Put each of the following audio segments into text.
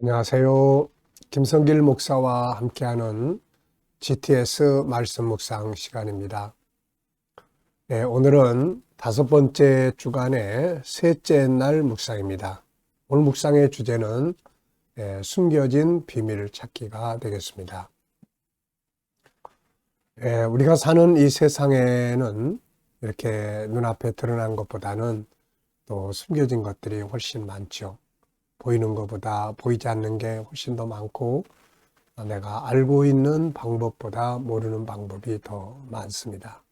안녕하세요. 김성길 목사와 함께하는 GTS 말씀 묵상 시간입니다. 네, 오늘은 5번째 주간의 셋째 날 묵상입니다. 오늘 묵상의 주제는 숨겨진 비밀 찾기가 되겠습니다. 우리가 사는 이 세상에는 이렇게 눈앞에 드러난 것보다는 또 숨겨진 것들이 훨씬 많죠. 보이는 것보다 보이지 않는 게 훨씬 더 많고, 내가 알고 있는 방법보다 모르는 방법이 더 많습니다.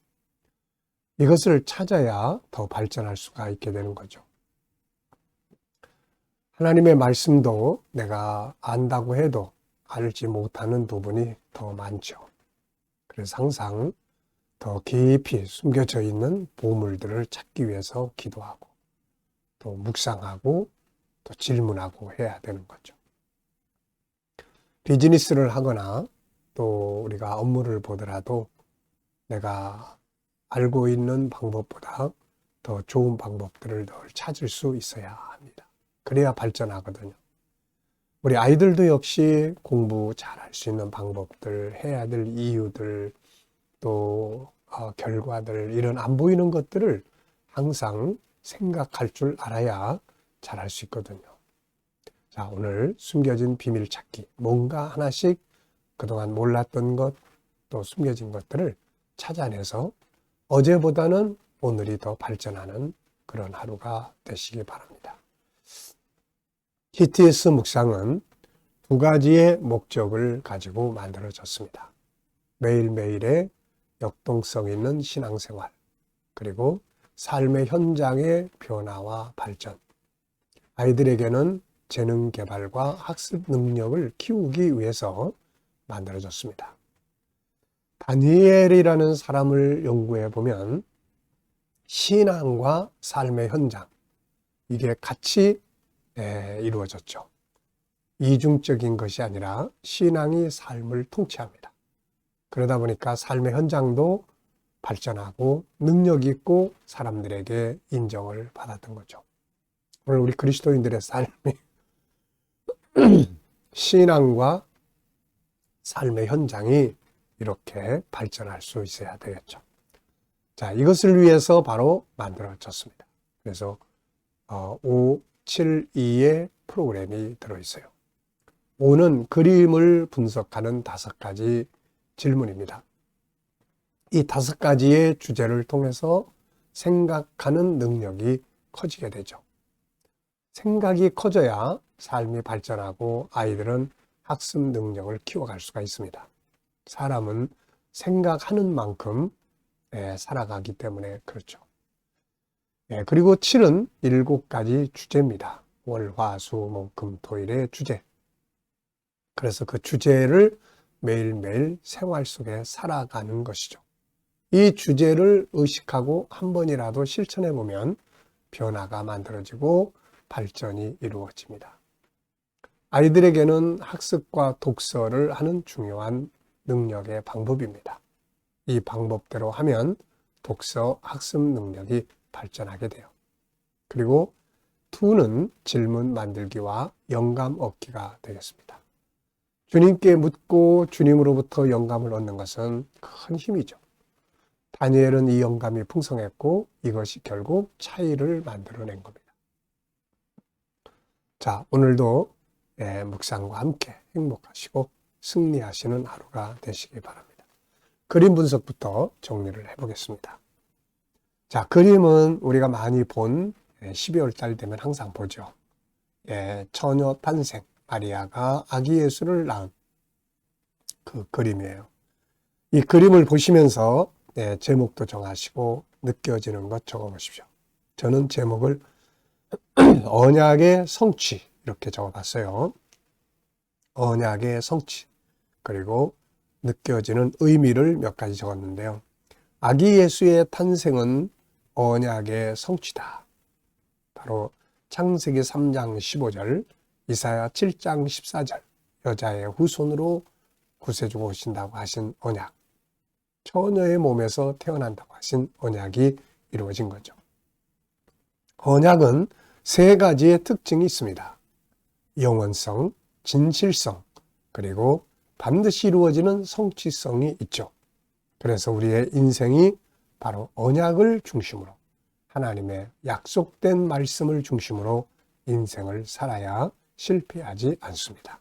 이것을 찾아야 더 발전할 수가 있게 되는 거죠. 하나님의 말씀도 내가 안다고 해도 알지 못하는 부분이 더 많죠. 그래서 항상 더 깊이 숨겨져 있는 보물들을 찾기 위해서 기도하고 또 묵상하고 또 질문하고 해야 되는 거죠. 비즈니스를 하거나 또 우리가 업무를 보더라도 내가 알고 있는 방법보다 더 좋은 방법들을 늘 찾을 수 있어야 합니다. 그래야 발전하거든요. 우리 아이들도 역시 공부 잘할 수 있는 방법들, 해야 될 이유들, 또 결과들, 이런 안 보이는 것들을 항상 생각할 줄 알아야 잘할 수 있거든요. 자, 오늘 숨겨진 비밀 찾기, 뭔가 하나씩 그동안 몰랐던 것, 또 숨겨진 것들을 찾아내서 어제보다는 오늘이 더 발전하는 그런 하루가 되시기 바랍니다. GTS 묵상은 2가지의 목적을 가지고 만들어졌습니다. 매일매일의 역동성 있는 신앙생활, 그리고 삶의 현장의 변화와 발전, 아이들에게는 재능 개발과 학습 능력을 키우기 위해서 만들어졌습니다. 다니엘이라는 사람을 연구해 보면 신앙과 삶의 현장, 이게 같이 이루어졌죠. 이중적인 것이 아니라 신앙이 삶을 통치합니다. 그러다 보니까 삶의 현장도 발전하고 능력 있고 사람들에게 인정을 받았던 거죠. 오늘 우리 그리스도인들의 삶이 신앙과 삶의 현장이 이렇게 발전할 수 있어야 되겠죠. 자, 이것을 위해서 바로 만들어졌습니다. 그래서 572의 프로그램이 들어있어요. 5는 그림을 분석하는 5가지 질문입니다. 이 5가지의 주제를 통해서 생각하는 능력이 커지게 되죠. 생각이 커져야 삶이 발전하고 아이들은 학습 능력을 키워갈 수가 있습니다. 사람은 생각하는 만큼 살아가기 때문에 그렇죠. 그리고 7은 7가지 주제입니다. 월, 화, 수, 목, 금, 토일의 주제. 그래서 그 주제를 매일매일 생활 속에 살아가는 것이죠. 이 주제를 의식하고 한 번이라도 실천해 보면 변화가 만들어지고 발전이 이루어집니다. 아이들에게는 학습과 독서를 하는 중요한 능력의 방법입니다. 이 방법대로 하면 독서, 학습 능력이 발전하게 돼요. 그리고 2는 질문 만들기와 영감 얻기가 되겠습니다. 주님께 묻고 주님으로부터 영감을 얻는 것은 큰 힘이죠. 다니엘은 이 영감이 풍성했고 이것이 결국 차이를 만들어낸 겁니다. 자, 오늘도 묵상과 함께 행복하시고 승리하시는 하루가 되시기 바랍니다. 그림 분석부터 정리를 해보겠습니다. 자, 그림은 우리가 많이 본 12월 달 되면 항상 보죠. 처녀 탄생, 마리아가 아기 예수를 낳은 그 그림이에요. 이 그림을 보시면서 제목도 정하시고 느껴지는 것 적어보십시오. 저는 제목을 언약의 성취 이렇게 적어봤어요. 언약의 성취, 그리고 느껴지는 의미를 몇 가지 적었는데요. 아기 예수의 탄생은 언약의 성취다. 바로 창세기 3장 15절, 이사야 7장 14절, 여자의 후손으로 구세주가 오신다고 하신 언약, 처녀의 몸에서 태어난다고 하신 언약이 이루어진 거죠. 언약은 3가지의 특징이 있습니다. 영원성, 진실성, 그리고 반드시 이루어지는 성취성이 있죠. 그래서 우리의 인생이 바로 언약을 중심으로, 하나님의 약속된 말씀을 중심으로 인생을 살아야 실패하지 않습니다.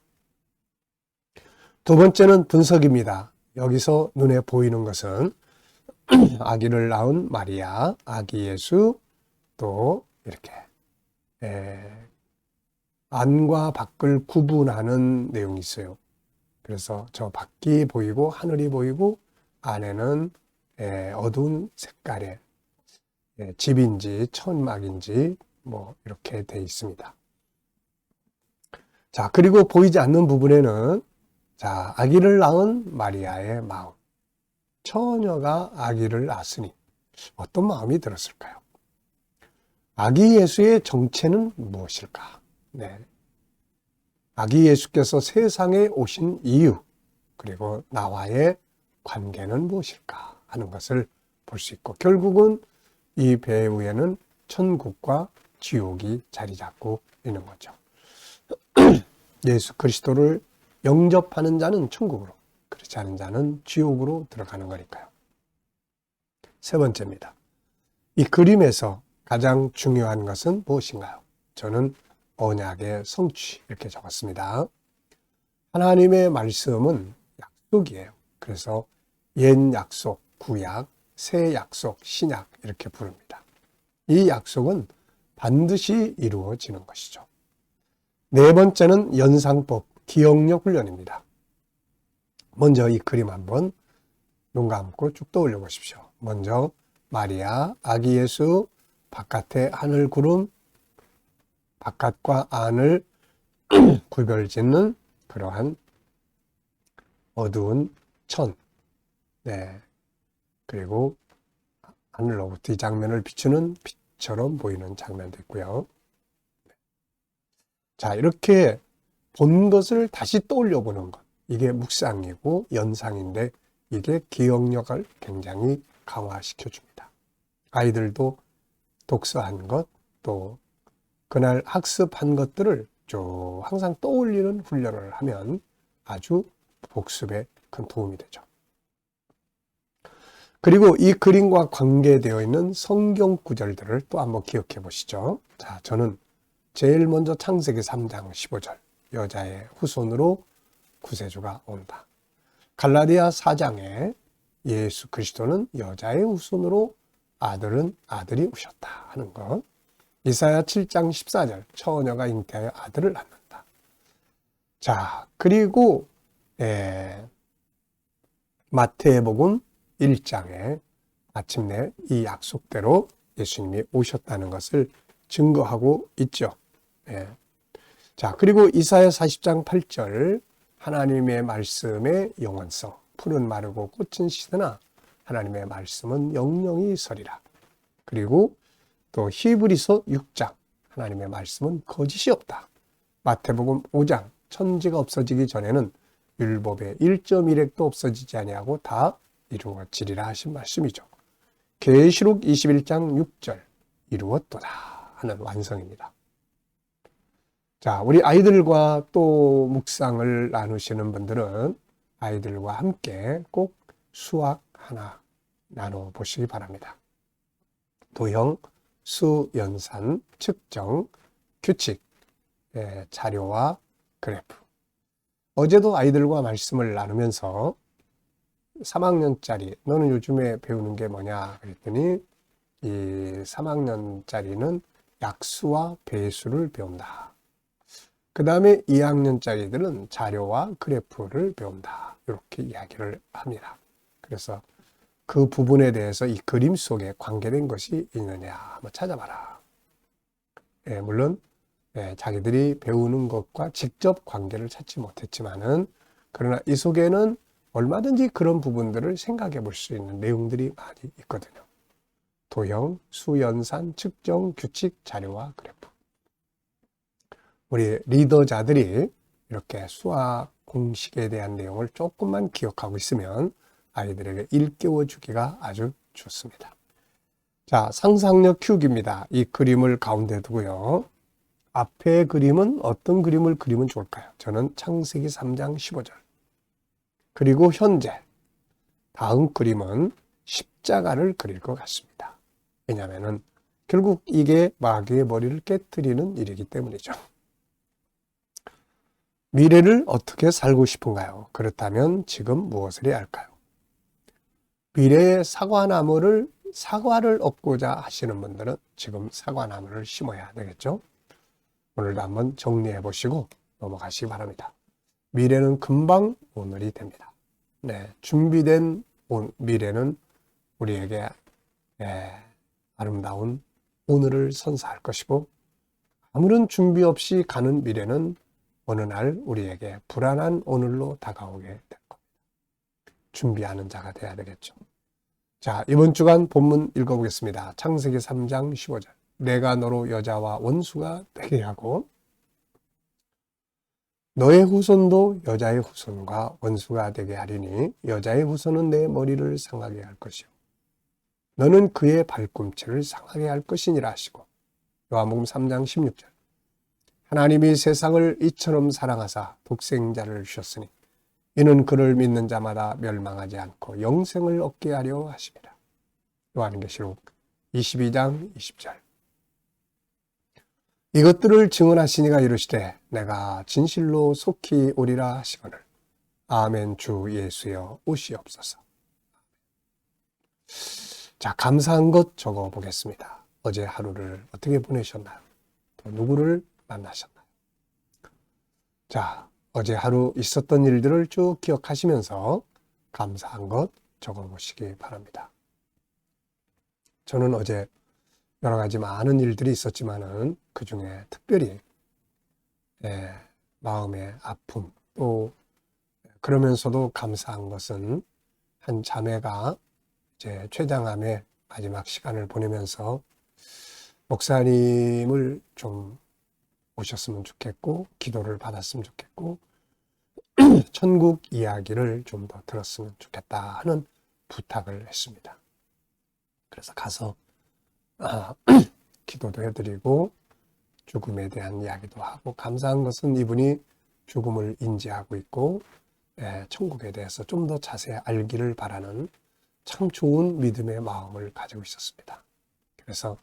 두 번째는 분석입니다. 여기서 눈에 보이는 것은 아기를 낳은 마리아, 아기 예수, 또 이렇게 안과 밖을 구분하는 내용이 있어요. 그래서 저 밖이 보이고 하늘이 보이고 안에는 어두운 색깔의 집인지 천막인지 뭐 이렇게 돼 있습니다. 자, 그리고 보이지 않는 부분에는 자, 아기를 낳은 마리아의 마음. 처녀가 아기를 낳았으니 어떤 마음이 들었을까요? 아기 예수의 정체는 무엇일까? 네. 아기 예수께서 세상에 오신 이유, 그리고 나와의 관계는 무엇일까 하는 것을 볼 수 있고, 결국은 이 배후에는 천국과 지옥이 자리 잡고 있는 거죠. 예수 그리스도를 영접하는 자는 천국으로, 그렇지 않은 자는 지옥으로 들어가는 거니까요. 세 번째입니다. 이 그림에서 가장 중요한 것은 무엇인가요? 저는 언약의 성취 이렇게 적었습니다. 하나님의 말씀은 약속이에요. 그래서 옛 약속, 구약, 새 약속, 신약 이렇게 부릅니다. 이 약속은 반드시 이루어지는 것이죠. 네 번째는 연상법, 기억력 훈련입니다. 먼저 이 그림 한번 눈 감고 쭉 떠올려 보십시오. 먼저 마리아, 아기 예수, 바깥에 하늘 구름, 바깥과 안을 구별짓는 그러한 어두운 천, 네. 그리고 하늘로부터 이 장면을 비추는 빛처럼 보이는 장면도 있고요. 자, 이렇게 본 것을 다시 떠올려 보는 것. 이게 묵상이고 연상인데 이게 기억력을 굉장히 강화시켜 줍니다. 아이들도 독서한 것, 또 그날 학습한 것들을 쭉 항상 떠올리는 훈련을 하면 아주 복습에 큰 도움이 되죠. 그리고 이 그림과 관계되어 있는 성경 구절들을 또 한번 기억해 보시죠. 자, 저는 제일 먼저 창세기 3장 15절, 여자의 후손으로 구세주가 온다. 갈라디아 4장에 예수 그리스도는 여자의 후손으로 아들은 아들이 오셨다 하는 것. 이사야 7장 14절, 처녀가 잉태하여 아들을 낳는다. 자, 그리고 마태복음 1장에 마침내 이 약속대로 예수님이 오셨다는 것을 증거하고 있죠. 자, 그리고 이사야 40장 8절, 하나님의 말씀의 영원성, 풀은 마르고 꽃은 시드나 하나님의 말씀은 영영이 서리라. 그리고 또 히브리서 6장, 하나님의 말씀은 거짓이 없다. 마태복음 5장, 천지가 없어지기 전에는 율법의 1.1획도 없어지지 아니하고 다 이루어지리라 하신 말씀이죠. 계시록 21장 6절, 이루었도다 하는 완성입니다. 자, 우리 아이들과 또 묵상을 나누시는 분들은 아이들과 함께 꼭 수학 하나 나눠보시기 바랍니다. 도형, 수, 연산, 측정, 규칙, 자료와 그래프. 어제도 아이들과 말씀을 나누면서 3학년짜리, 너는 요즘에 배우는 게 뭐냐 그랬더니 이 3학년짜리는 약수와 배수를 배운다. 그 다음에 2학년짜리들은 자료와 그래프를 배운다. 이렇게 이야기를 합니다. 그래서 그 부분에 대해서 이 그림 속에 관계된 것이 있느냐 한번 찾아봐라. 물론 자기들이 배우는 것과 직접 관계를 찾지 못했지만은, 그러나 이 속에는 얼마든지 그런 부분들을 생각해 볼 수 있는 내용들이 많이 있거든요. 도형, 수, 연산, 측정, 규칙, 자료와 그래프. 우리 리더자들이 이렇게 수학 공식에 대한 내용을 조금만 기억하고 있으면 아이들에게 일깨워 주기가 아주 좋습니다. 자, 상상력 키우기입니다. 이 그림을 가운데 두고요. 앞에 그림은 어떤 그림을 그리면 좋을까요? 저는 창세기 3장 15절. 그리고 현재 다음 그림은 십자가를 그릴 것 같습니다. 왜냐하면 결국 이게 마귀의 머리를 깨뜨리는 일이기 때문이죠. 미래를 어떻게 살고 싶은가요? 그렇다면 지금 무엇을 해야 할까요? 미래의 사과를 얻고자 하시는 분들은 지금 사과나무를 심어야 되겠죠? 오늘도 한번 정리해 보시고 넘어가시기 바랍니다. 미래는 금방 오늘이 됩니다. 네, 준비된 미래는 우리에게 아름다운 오늘을 선사할 것이고, 아무런 준비 없이 가는 미래는 어느 날 우리에게 불안한 오늘로 다가오게 될 겁니다. 준비하는 자가 돼야 되겠죠. 자, 이번 주간 본문 읽어보겠습니다. 창세기 3장 15절. 내가 너로 여자와 원수가 되게 하고 너의 후손도 여자의 후손과 원수가 되게 하리니 여자의 후손은 내 머리를 상하게 할 것이요 너는 그의 발꿈치를 상하게 할 것이니라 하시고, 요한복음 3장 16절. 하나님이 세상을 이처럼 사랑하사 독생자를 주셨으니 이는 그를 믿는 자마다 멸망하지 않고 영생을 얻게 하려 하심이라. 요한계시록 22장 20절. 이것들을 증언하시니가 이르시되 내가 진실로 속히 오리라 하시거늘 아멘. 주 예수여 오시옵소서. 자, 감사한 것 적어 보겠습니다. 어제 하루를 어떻게 보내셨나요? 또 누구를 만나셨나요? 자, 어제 하루 있었던 일들을 쭉 기억하시면서 감사한 것 적어 보시기 바랍니다. 저는 어제 여러 가지 많은 일들이 있었지만은 그 중에 특별히 마음의 아픔, 또 그러면서도 감사한 것은 한 자매가 이제 췌장암의 마지막 시간을 보내면서 목사님을 좀 오셨으면 좋겠고 기도를 받았으면 좋겠고 천국 이야기를 좀 더 들었으면 좋겠다 하는 부탁을 했습니다. 그래서 가서 기도도 해드리고 죽음에 대한 이야기도 하고, 감사한 것은 이분이 죽음을 인지하고 있고 천국에 대해서 좀 더 자세히 알기를 바라는 참 좋은 믿음의 마음을 가지고 있었습니다. 그래서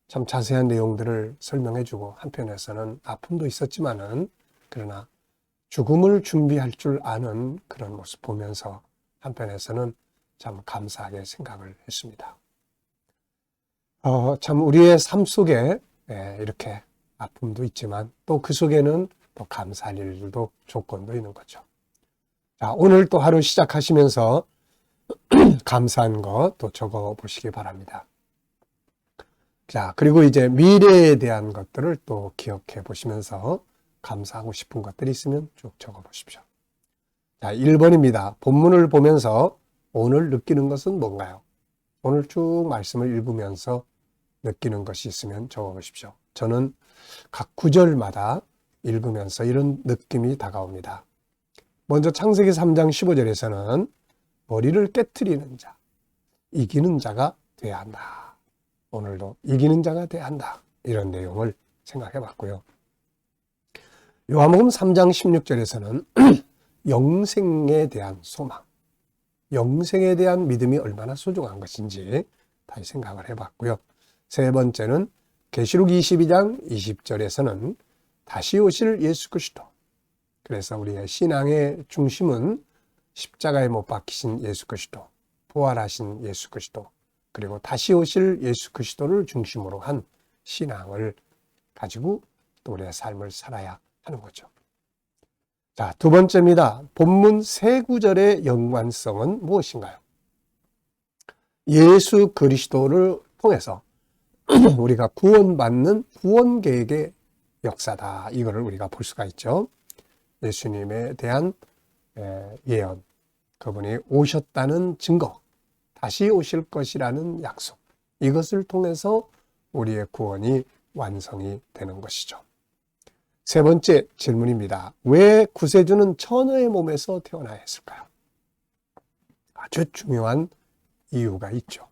참 자세한 내용들을 설명해주고, 한편에서는 아픔도 있었지만은 그러나 죽음을 준비할 줄 아는 그런 모습 보면서 한편에서는 참 감사하게 생각을 했습니다. 참 우리의 삶 속에 이렇게 아픔도 있지만 또 그 속에는 또 감사할 일들도 조건도 있는 거죠. 자, 오늘 또 하루 시작하시면서 감사한 것 또 적어 보시기 바랍니다. 자, 그리고 이제 미래에 대한 것들을 또 기억해 보시면서 감사하고 싶은 것들이 있으면 쭉 적어 보십시오. 자, 1번입니다. 본문을 보면서 오늘 느끼는 것은 뭔가요? 오늘 쭉 말씀을 읽으면서 느끼는 것이 있으면 적어 보십시오. 저는 각 구절마다 읽으면서 이런 느낌이 다가옵니다. 먼저 창세기 3장 15절에서는 머리를 깨트리는 자, 이기는 자가 돼야 한다. 오늘도 이기는 자가 돼야 한다. 이런 내용을 생각해 봤고요. 요한복음 3장 16절에서는 영생에 대한 소망, 영생에 대한 믿음이 얼마나 소중한 것인지 다시 생각을 해봤고요. 세 번째는 계시록 22장 20절에서는 다시 오실 예수 그리스도. 그래서 우리의 신앙의 중심은 십자가에 못 박히신 예수 그리스도, 부활하신 예수 그리스도, 그리고 다시 오실 예수 그리스도를 중심으로 한 신앙을 가지고 또 우리의 삶을 살아야 하는 거죠. 자, 두 번째입니다. 본문 세 구절의 연관성은 무엇인가요? 예수 그리스도를 통해서 우리가 구원받는 구원 계획의 역사다. 이거를 우리가 볼 수가 있죠. 예수님에 대한 예언, 그분이 오셨다는 증거, 다시 오실 것이라는 약속, 이것을 통해서 우리의 구원이 완성이 되는 것이죠. 세 번째 질문입니다. 왜 구세주는 처녀의 몸에서 태어나야 했을까요? 아주 중요한 이유가 있죠.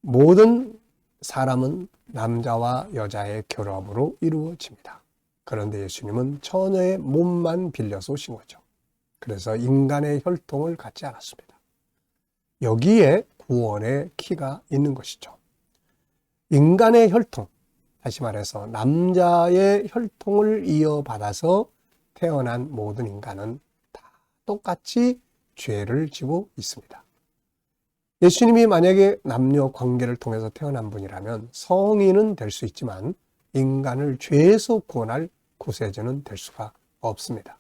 모든 사람은 남자와 여자의 결합으로 이루어집니다. 그런데 예수님은 처녀의 몸만 빌려서 오신 거죠. 그래서 인간의 혈통을 갖지 않았습니다. 여기에 구원의 키가 있는 것이죠. 인간의 혈통, 다시 말해서 남자의 혈통을 이어받아서 태어난 모든 인간은 다 똑같이 죄를 지고 있습니다. 예수님이 만약에 남녀 관계를 통해서 태어난 분이라면 성인은 될 수 있지만 인간을 죄에서 구원할 구세주는 될 수가 없습니다.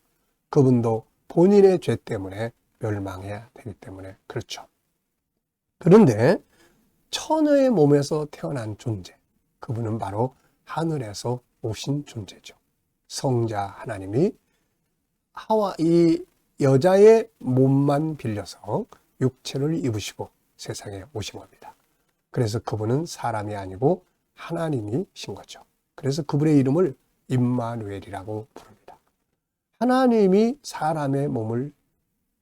그분도 본인의 죄 때문에 멸망해야 되기 때문에 그렇죠. 그런데 처녀의 몸에서 태어난 존재, 그분은 바로 하늘에서 오신 존재죠. 성자 하나님이 이 여자의 몸만 빌려서 육체를 입으시고 세상에 오신 겁니다. 그래서 그분은 사람이 아니고 하나님이신 거죠. 그래서 그분의 이름을 임마누엘이라고 부릅니다. 하나님이 사람의 몸을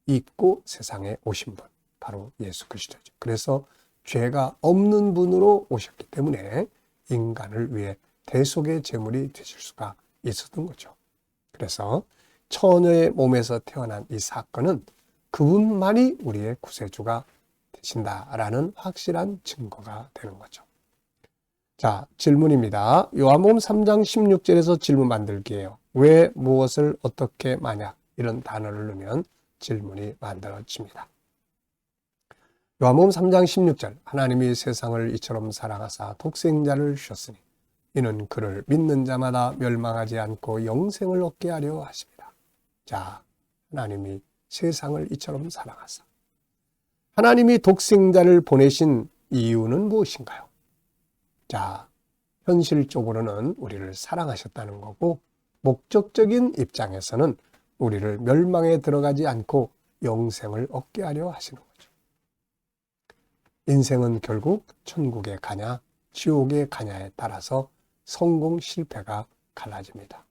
입고 세상에 오신 분, 바로 예수 그리스도죠. 그래서 죄가 없는 분으로 오셨기 때문에 인간을 위해 대속의 제물이 되실 수가 있었던 거죠. 그래서 처녀의 몸에서 태어난 이 사건은 그분만이 우리의 구세주가 되신다라는 확실한 증거가 되는 거죠. 자, 질문입니다. 요한복음 3장 16절에서 질문 만들기예요. 왜, 무엇을, 어떻게, 만약 이런 단어를 넣으면 질문이 만들어집니다. 요한복음 3장 16절, 하나님이 세상을 이처럼 사랑하사 독생자를 주셨으니 이는 그를 믿는 자마다 멸망하지 않고 영생을 얻게 하려 하십니다. 자, 하나님이 세상을 이처럼 사랑하사. 하나님이 독생자를 보내신 이유는 무엇인가요? 자, 현실적으로는 우리를 사랑하셨다는 거고, 목적적인 입장에서는 우리를 멸망에 들어가지 않고 영생을 얻게 하려 하시는 거죠. 인생은 결국 천국에 가냐, 지옥에 가냐에 따라서 성공, 실패가 갈라집니다.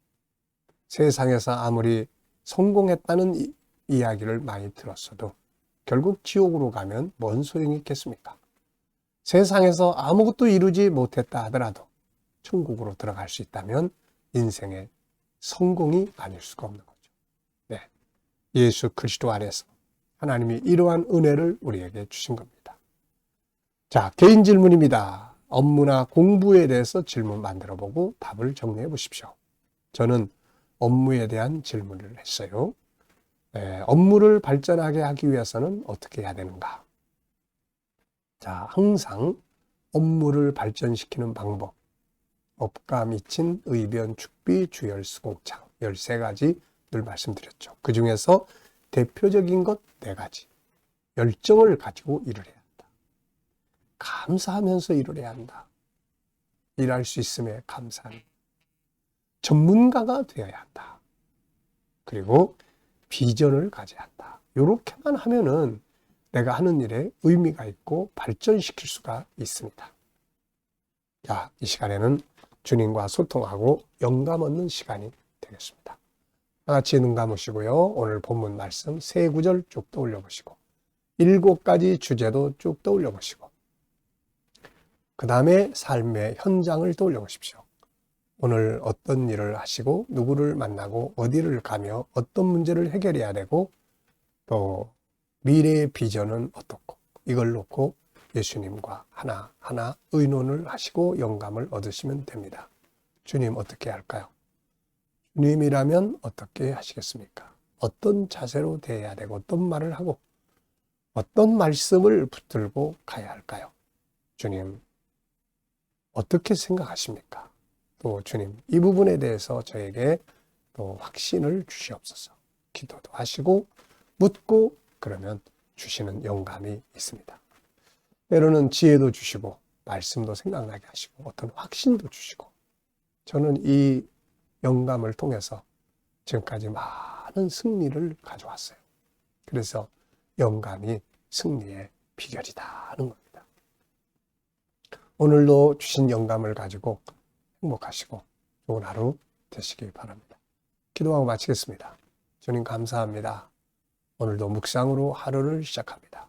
세상에서 아무리 성공했다는 이야기를 많이 들었어도 결국 지옥으로 가면 뭔 소용이 있겠습니까? 세상에서 아무것도 이루지 못했다 하더라도 천국으로 들어갈 수 있다면 인생의 성공이 아닐 수가 없는 거죠. 네, 예수 그리스도 안에서 하나님이 이러한 은혜를 우리에게 주신 겁니다. 자, 개인 질문입니다. 업무나 공부에 대해서 질문 만들어보고 답을 정리해 보십시오. 저는 업무에 대한 질문을 했어요. 업무를 발전하게 하기 위해서는 어떻게 해야 되는가? 자, 항상 업무를 발전시키는 방법, 업과 미친, 의변, 축비, 주열, 수공창 13가지 늘 말씀드렸죠. 그 중에서 대표적인 것 4가지. 열정을 가지고 일을 해야 한다. 감사하면서 일을 해야 한다. 일할 수 있음에 감사하는. 전문가가 되어야 한다. 그리고 비전을 가져야 한다. 이렇게만 하면은 내가 하는 일에 의미가 있고 발전시킬 수가 있습니다. 자, 이 시간에는 주님과 소통하고 영감 얻는 시간이 되겠습니다. 다 같이 눈 감으시고요. 오늘 본문 말씀 3구절 쭉 떠올려 보시고 7가지 주제도 쭉 떠올려 보시고 그 다음에 삶의 현장을 떠올려 보십시오. 오늘 어떤 일을 하시고 누구를 만나고 어디를 가며 어떤 문제를 해결해야 되고 또 미래의 비전은 어떻고 이걸 놓고 예수님과 하나하나 의논을 하시고 영감을 얻으시면 됩니다. 주님 어떻게 할까요? 주님이라면 어떻게 하시겠습니까? 어떤 자세로 대해야 되고 어떤 말을 하고 어떤 말씀을 붙들고 가야 할까요? 주님 어떻게 생각하십니까? 또 주님 이 부분에 대해서 저에게 또 확신을 주시옵소서. 기도도 하시고 묻고 그러면 주시는 영감이 있습니다. 때로는 지혜도 주시고 말씀도 생각나게 하시고 어떤 확신도 주시고 저는 이 영감을 통해서 지금까지 많은 승리를 가져왔어요. 그래서 영감이 승리의 비결이다 하는 겁니다. 오늘도 주신 영감을 가지고 행복하시고 좋은 하루 되시기 바랍니다. 기도하고 마치겠습니다. 주님 감사합니다. 오늘도 묵상으로 하루를 시작합니다.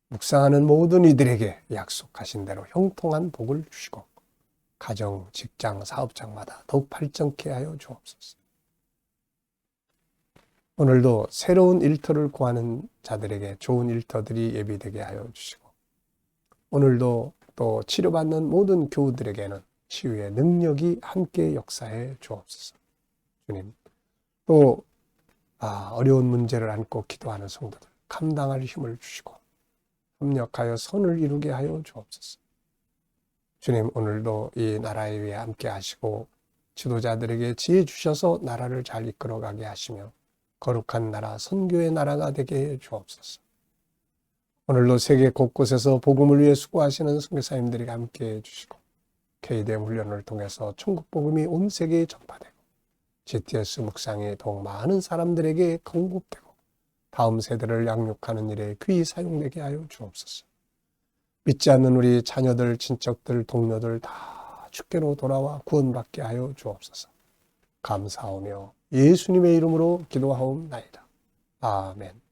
묵상하는 모든 이들에게 약속하신 대로 형통한 복을 주시고 가정, 직장, 사업장마다 더욱 발전케 하여 주옵소서. 오늘도 새로운 일터를 구하는 자들에게 좋은 일터들이 예비되게 하여 주시고, 오늘도 또 치료받는 모든 교우들에게는 치유의 능력이 함께 역사해 주옵소서. 주님, 또 어려운 문제를 안고 기도하는 성도들 감당할 힘을 주시고 협력하여 선을 이루게 하여 주옵소서. 주님, 오늘도 이 나라에 위해 함께 하시고 지도자들에게 지혜 주셔서 나라를 잘 이끌어가게 하시며 거룩한 나라, 선교의 나라가 되게 해 주옵소서. 오늘도 세계 곳곳에서 복음을 위해 수고하시는 선교사님들에게 함께 해 주시고 K대M 훈련을 통해서 천국 복음이 온 세계에 전파되고 GTS 묵상이 더욱 많은 사람들에게 공급되고 다음 세대를 양육하는 일에 귀히 사용되게 하여 주옵소서. 믿지 않는 우리 자녀들, 친척들, 동료들 다 주께로 돌아와 구원받게 하여 주옵소서. 감사하며 예수님의 이름으로 기도하옵나이다. 아멘.